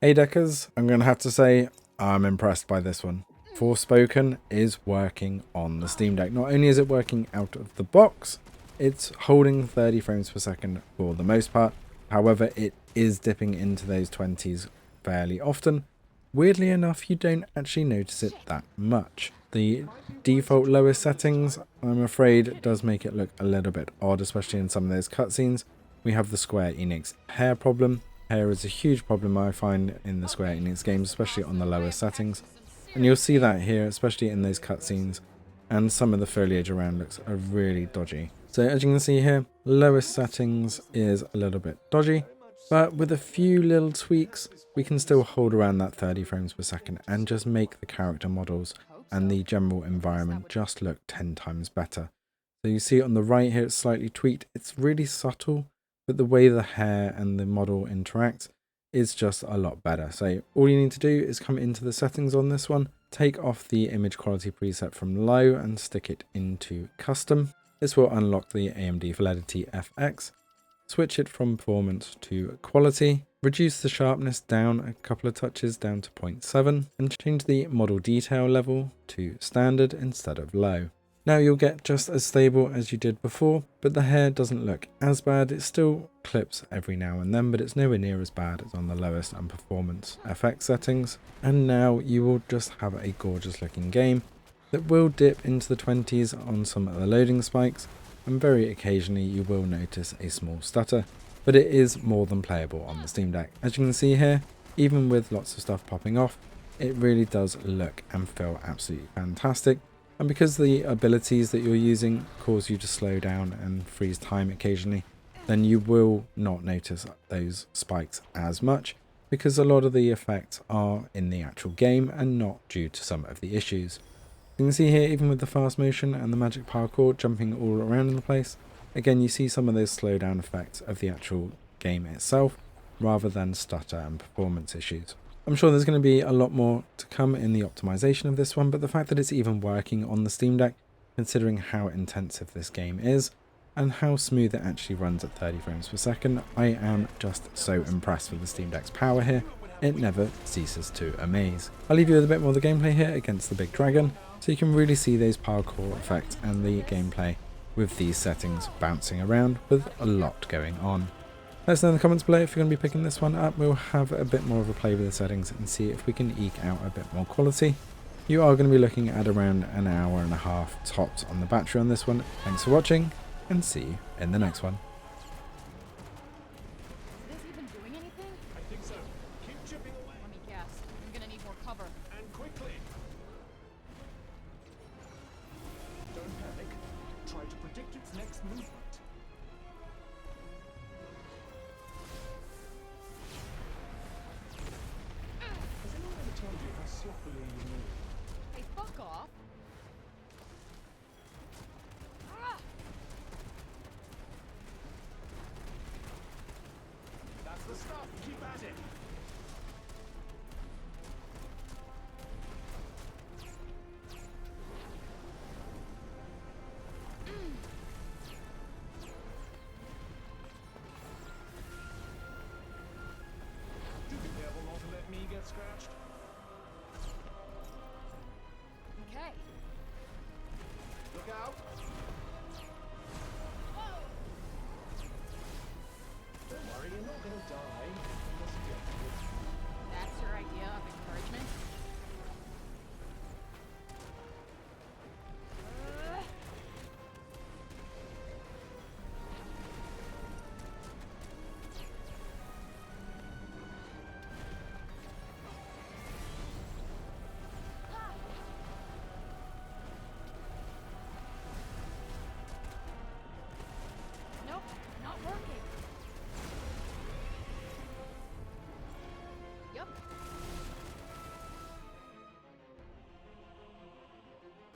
Hey Deckers, I'm going to have to say I'm impressed by this one. Forspoken is working on the Steam Deck. Not only is it working out of the box, it's holding 30 frames per second for the most part. However, it is dipping into those 20s fairly often. Weirdly enough, you don't actually notice it that much. The default lowest settings, I'm afraid, does make it look a little bit odd, especially in some of those cutscenes. We have the Square Enix hair problem. Hair is a huge problem I find in the Square Enix games, especially on the lower settings. And you'll see that here, especially in those cutscenes, and some of the foliage around looks are really dodgy. So as you can see here, lowest settings is a little bit dodgy, but with a few little tweaks, we can still hold around that 30 frames per second and just make the character models and the general environment just look 10 times better. So you see on the right here, it's slightly tweaked. It's really subtle, but the way the hair and the model interact is just a lot better. So all you need to do is come into the settings on this one, take off the image quality preset from low and stick it into custom. This will unlock the AMD Fidelity FX, switch it from performance to quality, reduce the sharpness down a couple of touches down to 0.7 and change the model detail level to standard instead of low. Now you'll get just as stable as you did before, but the hair doesn't look as bad. It still clips every now and then, but it's nowhere near as bad as on the lowest and performance FX settings. And now you will just have a gorgeous looking game that will dip into the 20s on some of the loading spikes, and very occasionally you will notice a small stutter, but it is more than playable on the Steam Deck. As you can see here, even with lots of stuff popping off, it really does look and feel absolutely fantastic. And because the abilities that you're using cause you to slow down and freeze time occasionally, then you will not notice those spikes as much, because a lot of the effects are in the actual game and not due to some of the issues. You can see here, even with the fast motion and the magic parkour jumping all around in the place, again you see some of those slowdown effects of the actual game itself, rather than stutter and performance issues. I'm sure there's going to be a lot more to come in the optimization of this one, but the fact that it's even working on the Steam Deck, considering how intensive this game is, and how smooth it actually runs at 30 frames per second, I am just so impressed with the Steam Deck's power here. It never ceases to amaze. I'll leave you with a bit more of the gameplay here against the big dragon, so you can really see those parkour effects and the gameplay with these settings bouncing around with a lot going on. Let us know in the comments below if you're going to be picking this one up. We'll have a bit more of a play with the settings and see if we can eke out a bit more quality. You are going to be looking at around an hour and a half tops on the battery on this one. Thanks for watching, and see you in the next one. Is this even doing anything? I think so. Keep chipping away. Let me guess. I'm gonna need more cover. And quickly. Don't panic. Try to predict its next movement. Has anyone ever told you how sloppily you move? Hey, fuck off! Ah! That's the stuff. Keep at it. Do be careful not to let me get scratched. Okay. Look out. Whoa! Don't worry, you're not gonna die.